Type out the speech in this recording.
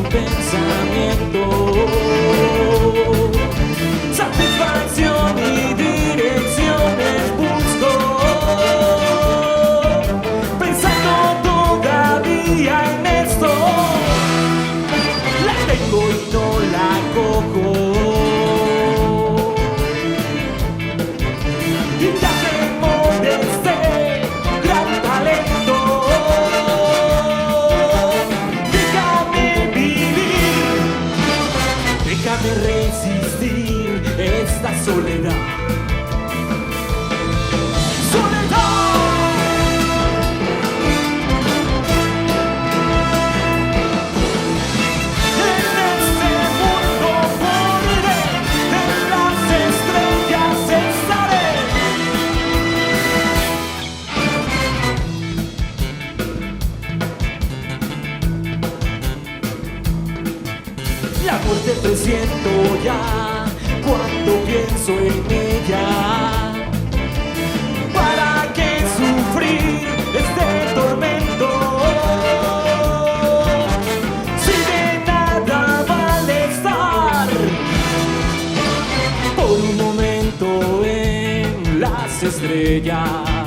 pensamiento. Satisfacción y direcciones busco, pensando todavía en esto. La tengo y no la cojo. Y ya tengo de este gran talento. Déjame vivir, déjame resistir esta soledad. La muerte presiento ya cuando pienso en ella. ¿Para qué sufrir este tormento? Si de nada vale estar por un momento en las estrellas.